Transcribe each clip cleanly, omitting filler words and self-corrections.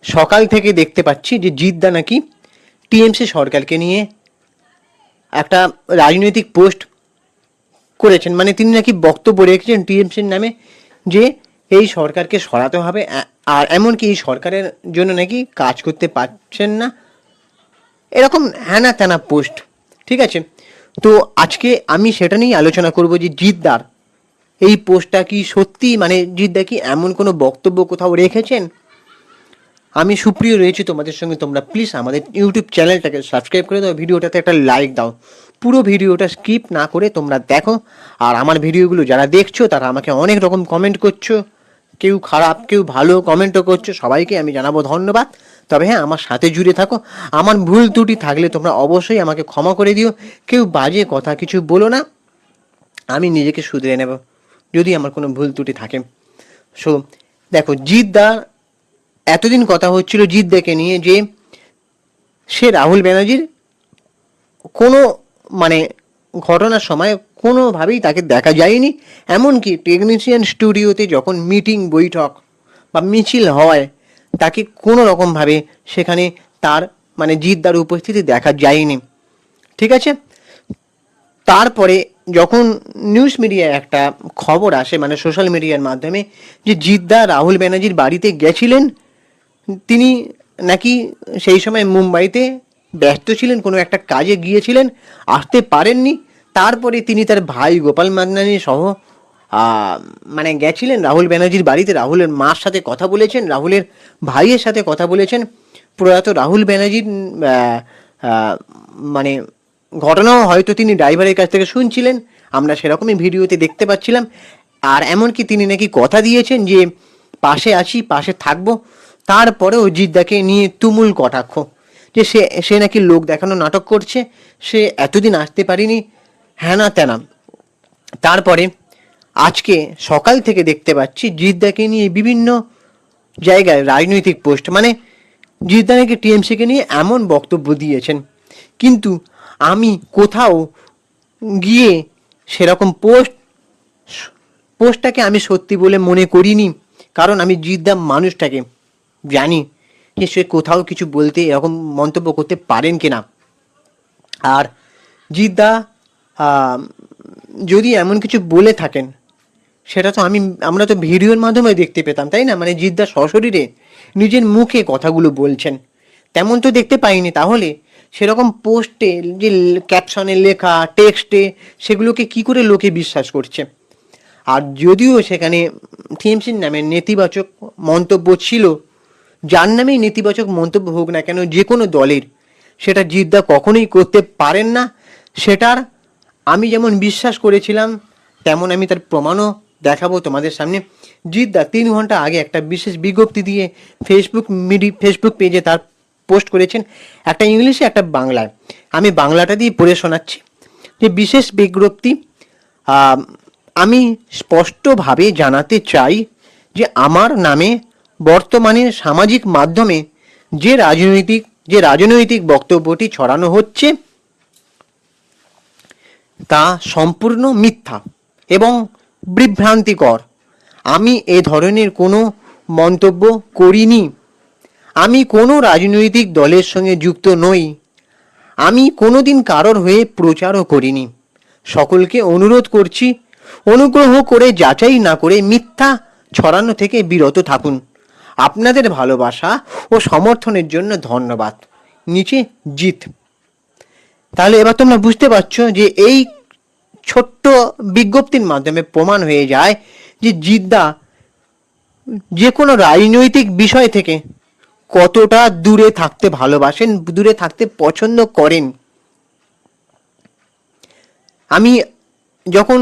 সকাল থেকে দেখতে পাচ্ছি যে জিদ্দা নাকি টিএমসি সরকারকে নিয়ে একটা রাজনৈতিক পোস্ট করেছেন, মানে তিনি নাকি বক্তব্য রেখেছেন টিএমসির নামে যে এই সরকারকে সরাতে হবে, আর এমনকি এই সরকারের জন্য নাকি কাজ করতে পারছেন না, এরকম হ্যানা ত্যানা পোস্ট। ঠিক আছে, তো আজকে আমি সেটা নিয়েই আলোচনা করব যে জিদ্দার এই পোস্টটা কি সত্যি, মানে জিদ্দা কি এমন কোনো বক্তব্য কোথাও রেখেছেন। আমি সুপ্রিয় রয়েছি তোমাদের সঙ্গে, তোমরা প্লিজ আমাদের ইউটিউব চ্যানেলটাকে সাবস্ক্রাইব করে দাও, ভিডিওটাতে একটা লাইক দাও, পুরো ভিডিওটা স্কিপ না করে তোমরা দেখো। আর আমার ভিডিওগুলো যারা দেখছো তারা আমাকে অনেক রকম কমেন্ট করছো, কেউ খারাপ কেউ ভালো কমেন্টও করছো, সবাইকে আমি জানাবো ধন্যবাদ। তবে হ্যাঁ, আমার সাথে জুড়ে থাকো, আমার ভুল ত্রুটি থাকলে তোমরা অবশ্যই আমাকে ক্ষমা করে দিও, কেউ বাজে কথা কিছু বলো না, আমি নিজেকে শুধরে নেব যদি আমার কোনো ভুল ত্রুটি থাকে। সো দেখো, জিদ্দা এতদিন কথা হচ্ছিল জিদ্দাকে নিয়ে যে সে রাহুল ব্যানার্জির কোনো মানে ঘটনার সময় কোনোভাবেই তাকে দেখা যায়নি, এমনকি টেকনিশিয়ান স্টুডিওতে যখন মিটিং বৈঠক বা মিছিল হয় তাকে কোনো রকমভাবে সেখানে তার মানে জিদ্দার উপস্থিতি দেখা যায়নি। ঠিক আছে, তারপরে যখন নিউজ মিডিয়ায় একটা খবর আসে, মানে সোশ্যাল মিডিয়ার মাধ্যমে, যে জিদ্দা রাহুল ব্যানার্জির বাড়িতে গেছিলেন, তিনি নাকি সেই সময় মুম্বাইতে ব্যস্ত ছিলেন, কোনো একটা কাজে গিয়েছিলেন, আসতে পারেননি। তারপরে তিনি তার ভাই গোপাল মাদনানি সহ মানে গেছিলেন রাহুল ব্যানার্জির বাড়িতে, রাহুলের মার সাথে কথা বলেছেন, রাহুলের ভাইয়ের সাথে কথা বলেছেন। প্রয়াত রাহুল ব্যানার্জির মানে ঘটনাও হয়তো তিনি ড্রাইভারের কাছ থেকে শুনছিলেন, আমরা সেরকমই ভিডিওতে দেখতে পাচ্ছিলাম। আর এমনকি তিনি নাকি কথা দিয়েছেন যে পাশে আছি, পাশে থাকবো। তারপরেও জিদ্দাকে নিয়ে তুমুল কটাক্ষ, যে সে নাকি লোক দেখানো নাটক করছে, সে এতদিন আসতে পারিনি, হ্যানা ত্যানা। তারপরে আজকে সকাল থেকে দেখতে পাচ্ছি জিদ্দাকে নিয়ে বিভিন্ন জায়গায় রাজনৈতিক পোস্ট, মানে জিদ্দা নাকি টিএমসিকে নিয়ে এমন বক্তব্য দিয়েছেন, কিন্তু আমি কোথাও গিয়ে সেরকম পোস্টটাকে আমি সত্যি বলে মনে করিনি, কারণ আমি জিদ্দা মানুষটাকে জানি যে সে কোথাও কিছু বলতে এরকম মন্তব্য করতে পারেন কিনা। আর জিদ্দা যদি এমন কিছু বলে থাকেন সেটা তো আমরা তো ভিডিওর মাধ্যমে দেখতে পেতাম, তাই না? মানে জিদ্দা সশরীরে নিজের মুখে কথাগুলো বলছেন, তেমন তো দেখতে পাইনি। তাহলে সেরকম পোস্টে যে ক্যাপশনে লেখা টেক্সটে সেগুলোকে কি করে লোকে বিশ্বাস করছে? আর যদিও সেখানে টিএমসির নামে নেতিবাচক মন্তব্য ছিল, যার নামেই নেতিবাচক মন্তব্য হোক না কেন যে কোনো দলের, সেটা জিদ্দা কখনোই করতে পারেন না। সেটার আমি যেমন বিশ্বাস করেছিলাম তেমন আমি তার প্রমাণও দেখাবো তোমাদের সামনে। জিদ্দা 3 ঘন্টা আগে একটা বিশেষ বিজ্ঞপ্তি দিয়ে ফেসবুক পেজে তার পোস্ট করেছেন, একটা ইংলিশে একটা বাংলায়। আমি বাংলাটা দিয়ে পড়ে শোনাচ্ছি। যে বিশেষ বিজ্ঞপ্তি, আমি স্পষ্টভাবে জানাতে চাই যে আমার নামে বর্তমানে সামাজিক মাধ্যমে যে রাজনৈতিক বক্তব্যটি ছড়ানো হচ্ছে তা সম্পূর্ণ মিথ্যা এবং বিভ্রান্তিকর। আমি এ ধরনের কোনো মন্তব্য করিনি। আমি কোনো রাজনৈতিক দলের সঙ্গে যুক্ত নই। আমি কোনোদিন কারোর হয়ে প্রচারও করিনি। সকলকে অনুরোধ করছি, অনুগ্রহ করে যাচাই না করে মিথ্যা ছড়ানো থেকে বিরত থাকুন। আপনাদের ভালোবাসা ও সমর্থনের জন্য ধন্যবাদ। নিচে জিত। তাহলে এবার তোমরা বুঝতে পারছো যে এই ছোট্ট বিজ্ঞপ্তির মাধ্যমে প্রমাণ হয়ে যায় যে জিদ্দা যে কোনো রাজনৈতিক বিষয় থেকে কতটা দূরে থাকতে ভালোবাসেন, দূরে থাকতে পছন্দ করেন। আমি যখন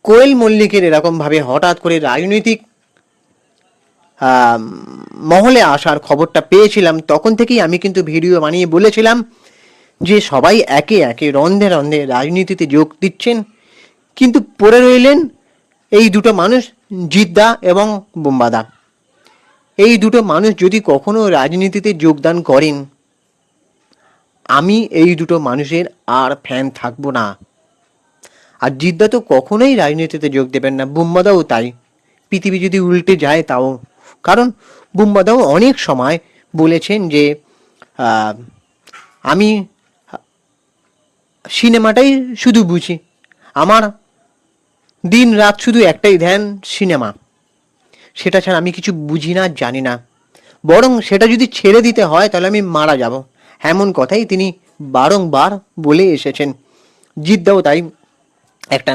কোয়েল মল্লিকের এরকমভাবে হঠাৎ করে রাজনৈতিক মহলে আসার খবরটা পেয়েছিলাম, তখন থেকেই আমি কিন্তু ভিডিও বানিয়ে বলেছিলাম যে সবাই একে একে রন্ধে রন্ধে রাজনীতিতে যোগ দিচ্ছেন, কিন্তু পড়ে রইলেন এই দুটো মানুষ, জিদ্দা এবং বোম্বাদা। এই দুটো মানুষ যদি কখনো রাজনীতিতে যোগদান করেন, আমি এই দুটো মানুষের আর ফ্যান থাকবো না। আর জিদ্দা তো কখনোই রাজনীতিতে যোগ দেবেন না, বোম্বাদাও তাই। পৃথিবী যদি উল্টে যায় তাও, কারণ বুম্বাদাও অনেক সময় বলেছেন যে আমি সিনেমাটাই শুধু বুঝি, আমার দিন রাত শুধু একটাই ধ্যান, সিনেমা, সেটা ছাড়া আমি কিছু বুঝি না, জানি না, বরং সেটা যদি ছেড়ে দিতে হয় তাহলে আমি মারা যাব, এমন কথাই তিনি বারংবার বলে এসেছেন। জিদ্দাও তাই একটা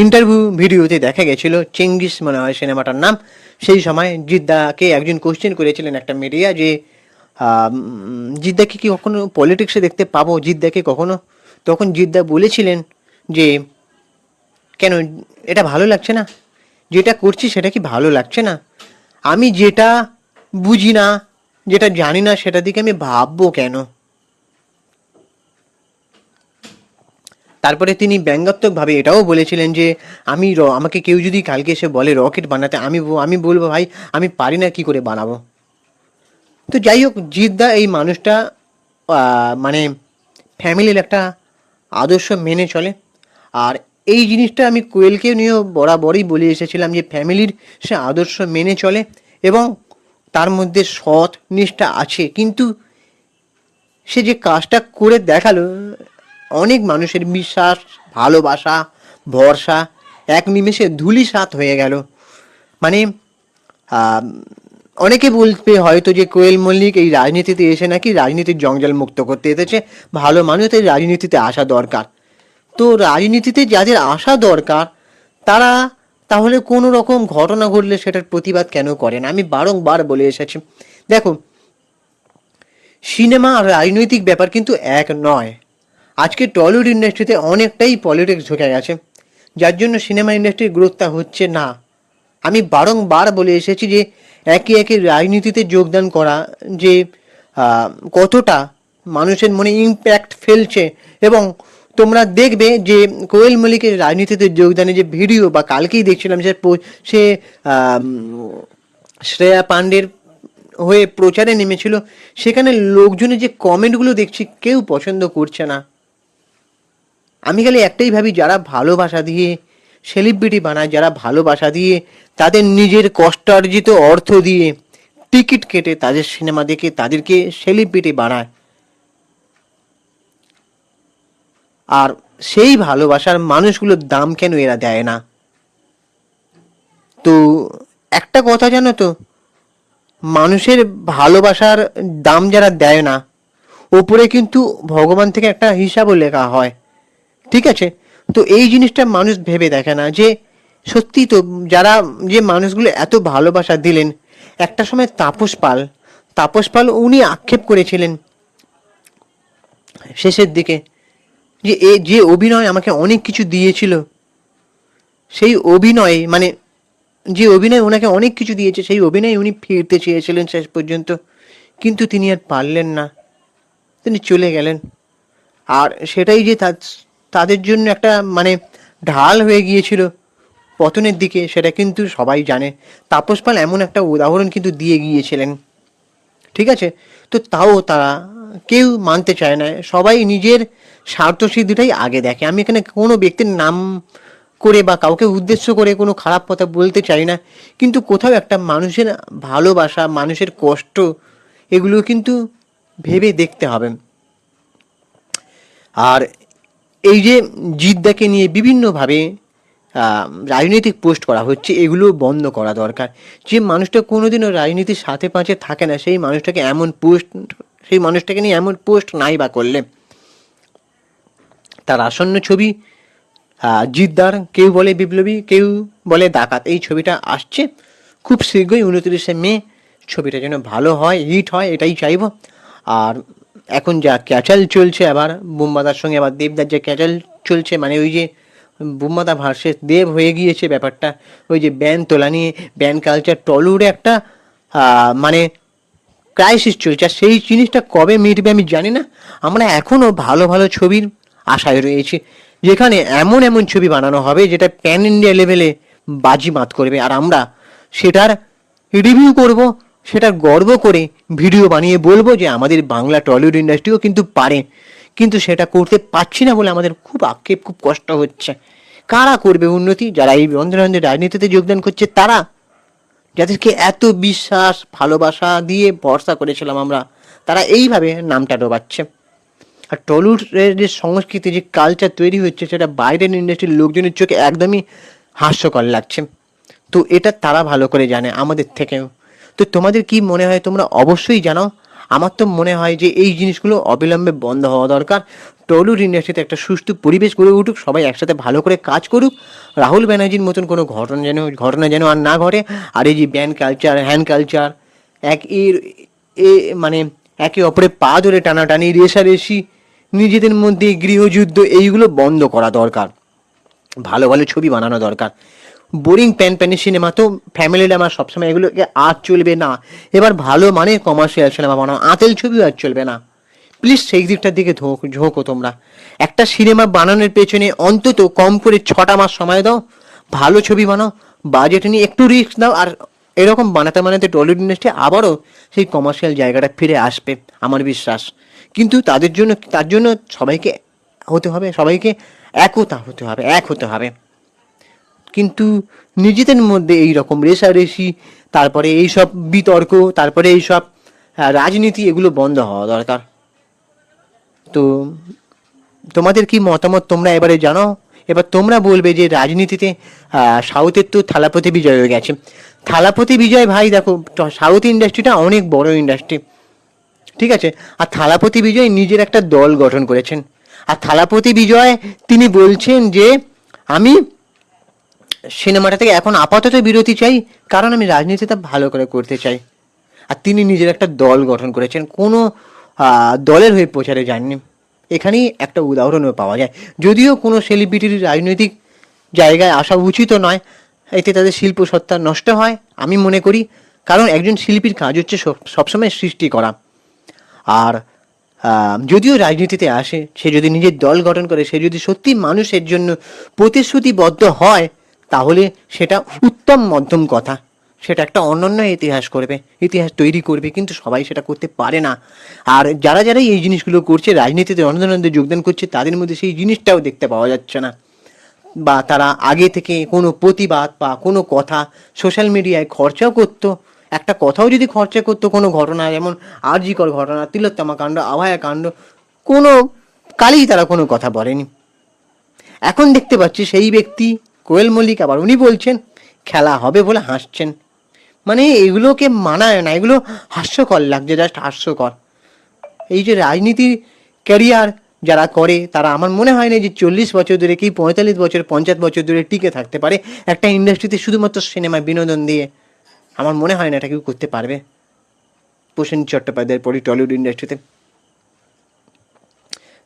ইন্টারভিউ ভিডিওতে দেখা গেছিল, চেঙ্গিস মনে হয় সিনেমাটার নাম, সেই সময় জিদ্দাকে একজন কোশ্চেন করেছিলেন একটা মিডিয়া যে জিদ্দাকে কি কখনো পলিটিক্সে দেখতে পাবো, জিদ্দাকে কখনো? তখন জিদ্দা বলেছিলেন যে কেন, এটা ভালো লাগছে না, যেটা করছি সেটা কি ভালো লাগছে না, আমি যেটা বুঝি না, যেটা জানি না, সেটা দিকে আমি ভাববো কেন? তারপরে তিনি ব্যঙ্গাত্মকভাবে এটাও বলেছিলেন যে আমাকে কেউ যদি কালকে এসে বলে রকেট বানাতে, আমি বলবো ভাই আমি পারি না, কি করে বানাবো? তো যাই হোক, জিদ্দা এই মানুষটা মানে ফ্যামিলির একটা আদর্শ মেনে চলে। আর এই জিনিসটা আমি কোয়েলকে নিয়েও বরাবরই বলে এসেছিলাম যে ফ্যামিলির সে আদর্শ মেনে চলে এবং তার মধ্যে সৎ নিষ্ঠা আছে, কিন্তু সে যে কাজটা করে দেখালো, অনেক মানুষের বিশ্বাস, ভালোবাসা, ভরসা এক নিমেষে ধূলিসাৎ হয়ে গেল। মানে আহ, অনেকে বলবে হয়তো যে কোয়েল মল্লিক এই রাজনীতিতে এসে নাকি রাজনীতির জঞ্জাল মুক্ত করতে এসেছে, ভালো মানুষদের রাজনীতিতে আসা দরকার। তো রাজনীতিতে যাদের আসা দরকার তারা তাহলে কোনো রকম ঘটনা ঘটলে সেটার প্রতিবাদ কেন করে না? আমি বারংবার বলে এসেছি, দেখো, সিনেমা আর রাজনৈতিক ব্যাপার কিন্তু এক নয়। আজকে টলিউড ইন্ডাস্ট্রিতে অনেকটাই পলিটিক্স ঢুকে গেছে, যার জন্য সিনেমা ইন্ডাস্ট্রির গ্রোথটা হচ্ছে না। আমি বারংবার বলে এসেছি যে একে একে রাজনীতিতে যোগদান করা যে কতটা মানুষের মনে ইম্প্যাক্ট ফেলছে, এবং তোমরা দেখবে যে কোয়েল মল্লিকের রাজনীতিতে যোগদানের যে ভিডিও, বা কালকেই দেখছিলাম সে শ্রেয়া পান্ডের হয়ে প্রচারে নেমেছিল, সেখানে লোকজনের যে কমেন্টগুলো দেখছি কেউ পছন্দ করছে না। আমি খালি একটাই ভাবি, যারা ভালোবাসা দিয়ে সেলিব্রিটি বানায়, যারা ভালোবাসা দিয়ে তাদের নিজের কষ্টার্জিত অর্থ দিয়ে টিকিট কেটে তাদের সিনেমা দেখে তাদেরকে সেলিব্রিটি বানায়, আর সেই ভালোবাসার মানুষগুলোর দাম কেন এরা দেয় না? তো একটা কথা জানো তো, মানুষের ভালোবাসার দাম যারা দেয় না, ওপরে কিন্তু ভগবান থেকে একটা হিসাবও লেখা হয়, ঠিক আছে? তো এই জিনিসটা মানুষ ভেবে দেখে না যে সত্যি তো যারা, যে মানুষগুলো এত ভালোবাসা দিলেন, একটা সময় তাপস পাল উনি আক্ষেপ করেছিলেন শেষের দিকে যে যে অভিনয় আমাকে অনেক কিছু দিয়েছিল, সেই অভিনয় মানে যে অভিনয় ওনাকে অনেক কিছু দিয়েছে, সেই অভিনয় উনি ফিরতে চেয়েছিলেন শেষ পর্যন্ত, কিন্তু তিনি আর পারলেন না, তিনি চলে গেলেন। আর সেটাই যে তাদের জন্য একটা মানে ঢাল হয়ে গিয়েছিল পতনের দিকে, সেটা কিন্তু সবাই জানে। তাপস পাল এমন একটা উদাহরণ কিন্তু দিয়ে গিয়েছিলেন, ঠিক আছে? তো তাও তারা কেউ মানতে চায় না, সবাই নিজের স্বার্থসিদ্ধিটাই আগে দেখে। আমি এখানে কোনো ব্যক্তির নাম করে বা কাউকে উদ্দেশ্য করে কোনো খারাপ কথা বলতে চাই না, কিন্তু কোথাও একটা মানুষের ভালোবাসা, মানুষের কষ্ট, এগুলো কিন্তু ভেবে দেখতে হবে। আর এই যে জিদ্দাকে নিয়ে বিভিন্নভাবে রাজনৈতিক পোস্ট করা হচ্ছে, এগুলো বন্ধ করা দরকার। যে মানুষটা কোনোদিনও রাজনীতির সাথে পাঁচে থাকে না, সেই মানুষটাকে নিয়ে এমন পোস্ট নাই বা করলে। তার আসন্ন ছবি জিদ্দার, কেউ বলে বিপ্লবী, কেউ বলে ডাকাত, এই ছবিটা আসছে খুব শীঘ্রই 29শে মে। ছবিটা যেন ভালো হয়, হিট হয়, এটাই চাইব। আর এখন যা ক্যাচাল চলছে, আবার বুম্বাদার সঙ্গে আবার দেবদার যে ক্যাচাল চলছে, মানে ওই যে বুম্বাদা ভার্সেস দেব হয়ে গিয়েছে ব্যাপারটা, ওই যে ব্যান তোলা নিয়ে, ব্যান কালচার টলিউডে একটা মানে ক্রাইসিস চলছে, আর সেই জিনিসটা কবে মিটবে আমি জানি না। আমরা এখনও ভালো ভালো ছবির আশায় রয়েছি, যেখানে এমন এমন ছবি বানানো হবে যেটা প্যান ইন্ডিয়া লেভেলে বাজিমাত করবে, আর আমরা সেটার রিভিউ করব, সেটার গর্ব করে ভিডিও বানিয়ে বলবো যে আমাদের বাংলা টলিউড ইন্ডাস্ট্রিও কিন্তু পারে, কিন্তু সেটা করতে পারছি না বলে আমাদের খুব আক্ষেপ, খুব কষ্ট হচ্ছে। কারা করবে উন্নতি? যারা এই বন্ধুরান্ধব রাজনীতিতে যোগদান করছে তারা। যাদেরকে এত বিশ্বাস ভালোবাসা দিয়ে ভরসা করেছিলাম আমরা, তারা এইভাবে নামটা ডোবাচ্ছে। আর টলিউডের যে সংস্কৃতি, যে কালচার তৈরি হচ্ছে, সেটা বাইরের ইন্ডাস্ট্রির লোকজনের চোখে একদমই হাস্যকর লাগছে। তো এটা তারা ভালো করে জানে আমাদের থেকেও। তো তোমাদের কি মনে হয় তোমরা অবশ্যই জানাও। আমার তো মনে হয় যে এই জিনিসগুলো অবিলম্বে বন্ধ হওয়া দরকার। টলিউড ইন্ডাস্ট্রিতে একটা সুষ্ঠু পরিবেশ গড়ে উঠুক, সবাই একসাথে ভালো করে কাজ করুক। রাহুল ব্যানার্জির মতন কোনো ঘটনা যেন আর না ঘটে। আর এই যে ব্যান কালচার, হ্যান্ড কালচার, এক এর এ মানে একে অপরের পা ধরে টানাটানি, রেষারেষি, নিজেদের মধ্যে গৃহযুদ্ধ, এইগুলো বন্ধ করা দরকার। ভালো ভালো ছবি বানানো দরকার। বোরিং প্যান সিনেমা তো ফ্যামিলির আমার সবসময় এগুলোকে আর চলবে না। এবার ভালো মানে কমার্শিয়াল সিনেমা বানাও, আতেল ছবিও আর চলবে না। প্লিজ সেই দিকটার দিকে ঝোঁকো তোমরা। একটা সিনেমা বানানোর পেছনে অন্তত কম করে 6টা মাস সময় দাও, ভালো ছবি বানাও, বাজেট নিয়ে একটু রিস্ক দাও, আর এরকম বানাতে বানাতে টলিউড ইন্ডাস্ট্রি আবারও সেই কমার্শিয়াল জায়গাটা ফিরে আসবে আমার বিশ্বাস। কিন্তু তার জন্য সবাইকে হতে হবে, সবাইকে এক হতে হবে। কিন্তু নিজেদের মধ্যে এই রকম রেষারেষি, তারপরে এইসব বিতর্ক, তারপরে এইসব রাজনীতি, এগুলো বন্ধ হওয়া দরকার। তো তোমাদের কি মতামত তোমরা এবারে জানাও। এবার তোমরা বলবে যে রাজনীতিতে সাউথের তো থালাপতি বিজয় হয়ে গেছে। থালাপতি বিজয় ভাই দেখো, সাউথ ইন্ডাস্ট্রিটা অনেক বড় ইন্ডাস্ট্রি, ঠিক আছে? আর থালাপতি বিজয় নিজের একটা দল গঠন করেছেন। আর থালাপতি বিজয় তিনি বলছেন যে আমি সিনেমাটা থেকে এখন আপাতত বিরতি চাই, কারণ আমি রাজনীতিটা ভালো করে করতে চাই। আর তিনি নিজের একটা দল গঠন করেছেন, কোনো দলের হয়ে প্রচারে যাননি। এখানেই একটা উদাহরণও পাওয়া যায়। যদিও কোনো সেলিব্রিটির রাজনৈতিক জায়গায় আসা উচিত নয়, এতে তাদের শিল্প সত্তা নষ্ট হয় আমি মনে করি। কারণ একজন শিল্পীর কাজ হচ্ছে সবসময় সৃষ্টি করা। আর যদিও রাজনীতিতে আসে, সে যদি নিজের দল গঠন করে, সে যদি সত্যি মানুষের জন্য প্রতিশ্রুতিবদ্ধ হয়, তাহলে সেটা উত্তম মধ্যম কথা। সেটা একটা অনন্য ইতিহাস তৈরি করবে। কিন্তু সবাই সেটা করতে পারে না। আর যারা এই জিনিসগুলো করছে, রাজনীতিতে অনন্দনন্দে যোগদান করছে, তাদের মধ্যে সেই জিনিসটাও দেখতে পাওয়া যাচ্ছে না। বা তারা আগে থেকে কোনো প্রতিবাদ বা কোনো কথা সোশ্যাল মিডিয়ায় খরচাও করতো, একটা কথাও যদি খরচা করতো, কোনো ঘটনা যেমন আরজিকর ঘটনা, তিলোত্তমা কাণ্ড, আভায়া কাণ্ড, কোনো কালেই তারা কোনো কথা বলেনি। এখন দেখতে পাচ্ছি সেই ব্যক্তি কোয়েল মল্লিক আবার উনি বলছেন খেলা হবে বলে হাসছেন। মানে এগুলোকে মানায় না, এগুলো হাস্যকর লাগছে, জাস্ট হাস্যকর। এই যে রাজনীতির ক্যারিয়ার যারা করে, তারা আমার মনে হয় না যে 40 বছর ধরে, কি 45 বছর 50 বছর ধরে টিকে থাকতে পারে একটা ইন্ডাস্ট্রিতে শুধুমাত্র সিনেমা বিনোদন দিয়ে। আমার মনে হয় না এটা কেউ করতে পারবে প্রসেনজিৎ চট্টোপাধ্যায়ের পরে টলিউড ইন্ডাস্ট্রিতে।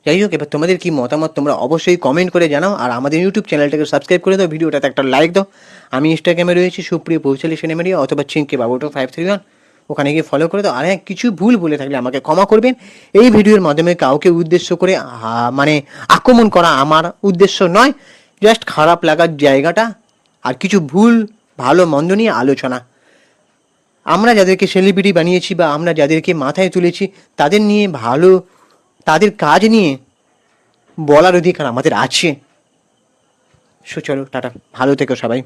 যাই হোক, এবার তোমাদের কি মতামত তোমরা অবশ্যই কমেন্ট করে জানাও। আর আমাদের ইউটিউব চ্যানেলটাকে সাবস্ক্রাইব করে দাও, ভিডিওটাতে একটা লাইক দাও। আমি ইনস্টাগ্রামে রয়েছি সুপ্রিয় পৌঁছালি সিনেমারিয়া, অথবা চিনকে বাবুটো 531, ওখানে গিয়ে ফলো করে দাও। আর হ্যাঁ, কিছু ভুল বলে থাকলে আমাকে ক্ষমা করবেন। এই ভিডিওর মাধ্যমে কাউকে উদ্দেশ্য করে মানে আক্রমণ করা আমার উদ্দেশ্য নয়, জাস্ট খারাপ লাগার জায়গাটা আর কিছু ভুল ভালো মন্দ নিয়ে আলোচনা। আমরা যাদেরকে সেলিব্রিটি বানিয়েছি বা আমরা যাদেরকে মাথায় তুলেছি, তাদের নিয়ে ভালো, তাদের কাজ নিয়ে বলার অধিকার আমাদের আছে। চলো টাটা, ভালো থেকো সবাই।